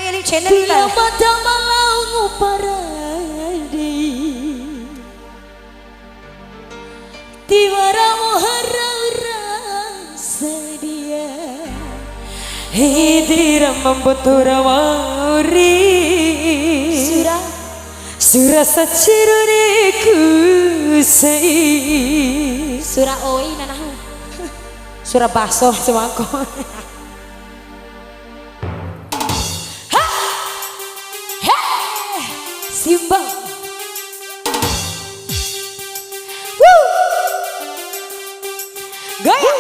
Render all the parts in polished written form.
eling channel kita. Pada malau parade Tiwara mohara sedia Hidira membutura wauri Surah saciruniku sei Surah oi nanahu Surah baso semangko Simbang Gaya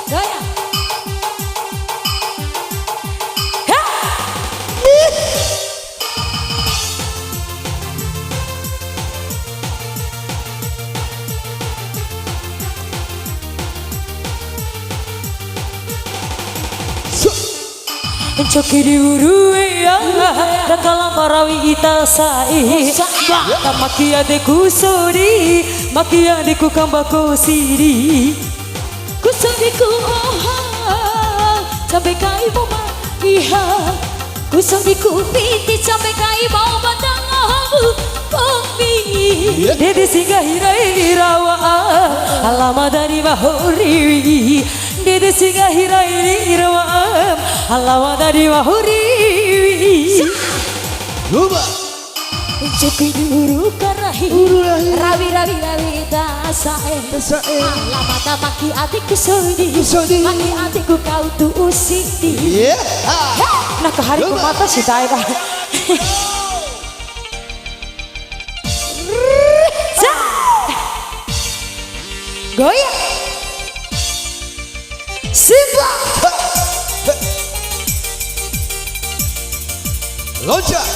Gaya Cokiri urue ya Dakala marawi itasai Makia de kusori Makia de kukambako siri Kusodi ku oha Sampai kai mama iha Kusodi ku piti Sampai kai mau batangamu Kopi Dede singa hirai rawa Alama dari mahuri Dede singa hirai rawa Alama dari mahuri Lupa Joki dulu karahi Rawi tasae Alama tak maki adikku sodi Maki adikku kau tu usiti Nah kehari ku mata si Taira Goyang Simba Loncat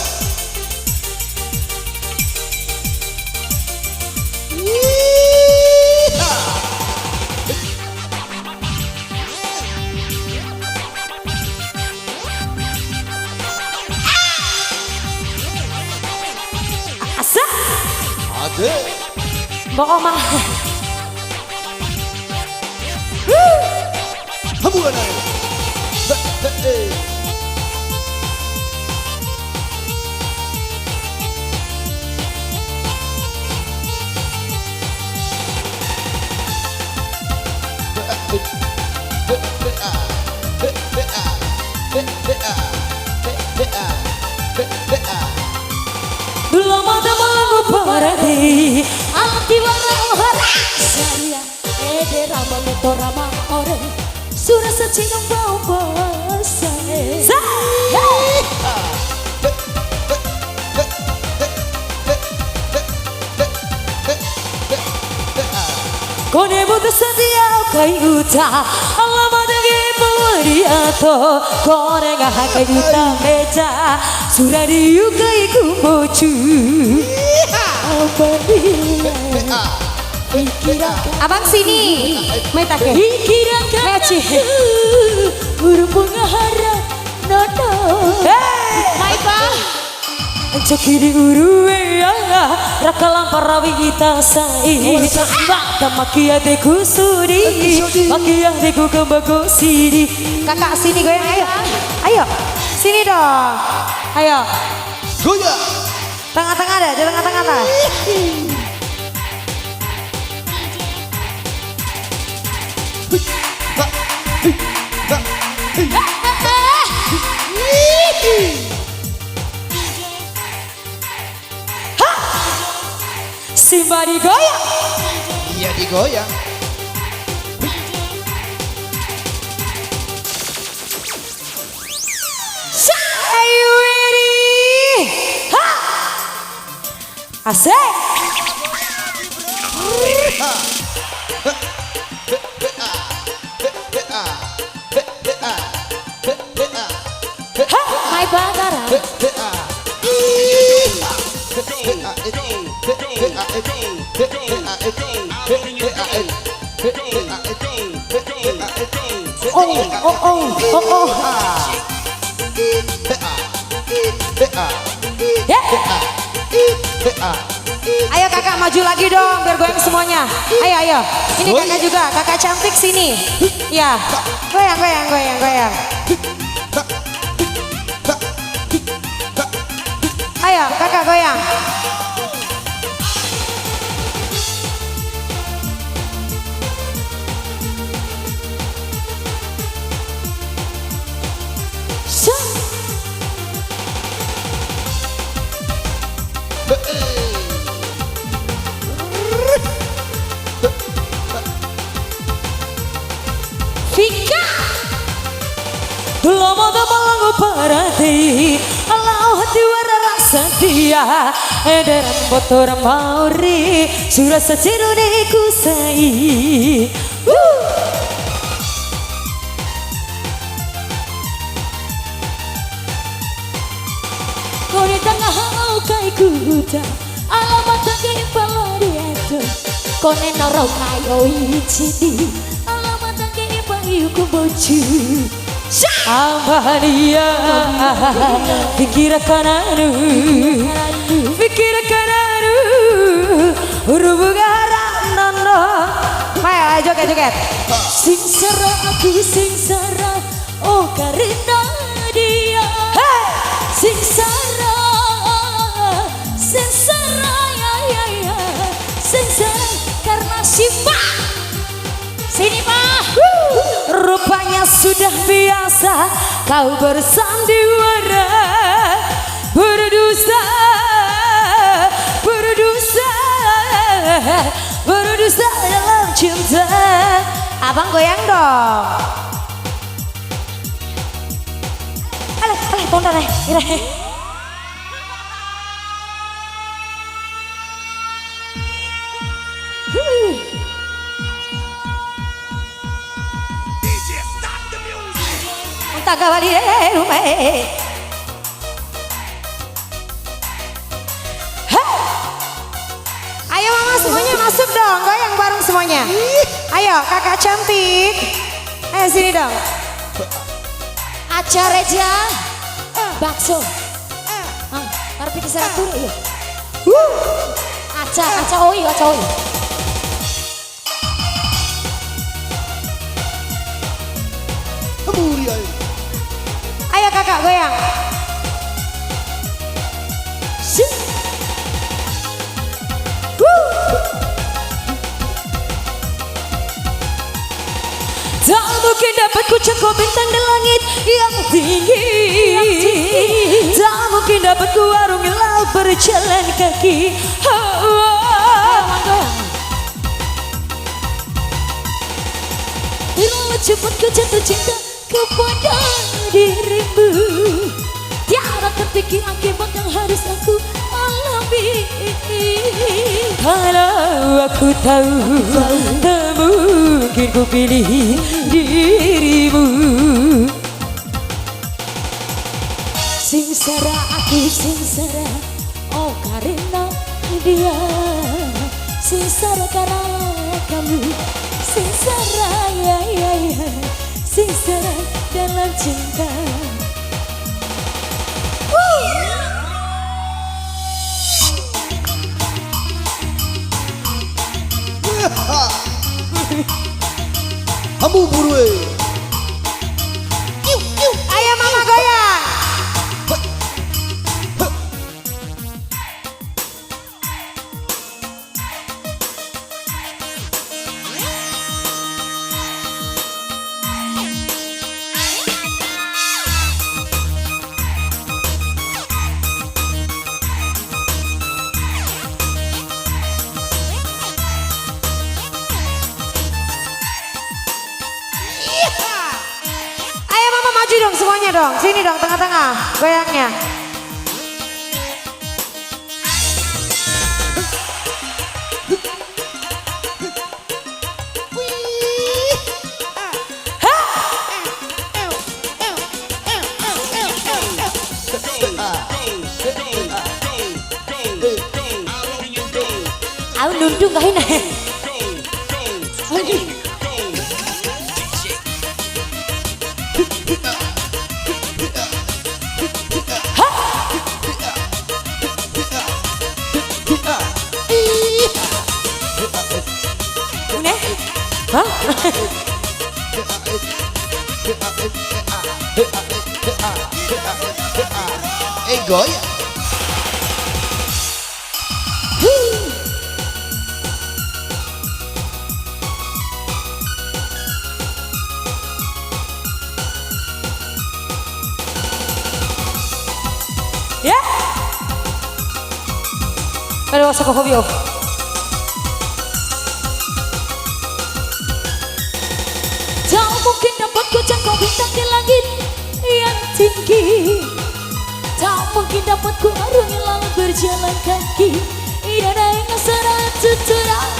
Asa Ada Bawa mah Hambungan air Belum ada malam parade Alti wara ohara Saya Ede rama meto rama ore Surah secinang bau basane Kone buta sedia kai uta Alama dagi pawariato Kone ngaha kai uta meja Surari yukai kumochu Abang sini Metake Dikirakan Meci Burung bunga harap Nono Maipa Cokiri urue ya Rakalam parawi itasai Bata makia de kusuri Makia de kukambako siri Kakak sini goyang ayo Ayo Sini dong Ayo Goyang Tengah-tengah dah di tengah-tengah dah Simba digoyang Iya digoyang Are you ready? Ha! Asik My bagara Oh Ya. Ayo kakak maju lagi dong biar goyang semuanya. Ayo ayo. Ini kakak juga, kakak cantik sini. Ya. Goyang goyang goyang goyang. Ayo kakak goyang. Vika Lama tak malang parati Allah hati wara rasa dia Ederan botor mauri Surasa cirune kusai Kau di tengah hau kai kuda Alamat kaki palariado Kau nenoro kayo ichidi Alamat kaki payuku boju Amania Fikira kananu Fikira kananu Urubugara nono Maya joget joget Singsara aku singsara Oh karena dia Singsara Singsara ya ya ya Singsara karena Siva Sini Pak Rupanya sudah biasa Kau bersandiwara Berdosa Berdosa Berdosa dalam cinta Abang goyang dong Alah, tonton deh Caballero Ayo mama semuanya masuk dong, goyang bareng semuanya. Ayo kakak cantik, ayo sini dong. Acara aja bakso. Harus pikir secara turu ya. Aca oi. Ayo kakak goyang. Tak mungkin dapat ku cakup bintang di langit yang tinggi. Tak mungkin dapat ku arungi laut berjalan kaki. Bila cepat ku jatuh cinta kepada dirimu, tiada terpikir akibat yang harus aku alami. Kalau aku tahu tak mungkin ku pilih dirimu. Sengsara aku sengsara, oh karena dia. Sengsara karena kamu, sengsara ya. Sengsara dalam cinta. Ambu burwe. Ayo mama goyang. Ayo mama maju dong semuanya dong. Sini dong tengah-tengah goyangnya. Aku nunduk gak enak. goyang. Ya. Aduh, masa kok hobi. Tak mungkin dapat ku jangkau bintang di langit yang tinggi. Tak mungkin dapat ku arungi laut berjalan kaki. Ia naik serang tuturan.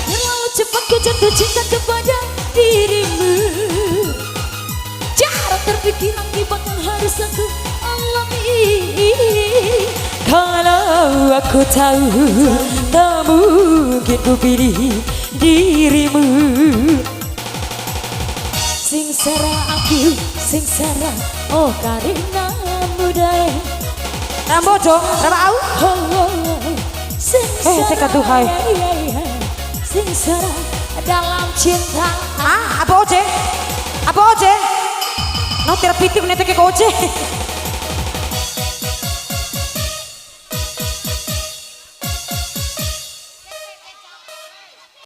Terlalu cepat ku jatuh cinta kepada dirimu. Cara terpikir akibatnya harus aku alami. Kalau aku tahu tak mungkin ku pilih dirimu. Sengsara aku, sengsara oh karena mudah. Nambo dong, nama au. Sengsara, teka Tuhan. sengsara dalam cinta. Ah, apa oce? Apa oce? No terapitik nih teke oce.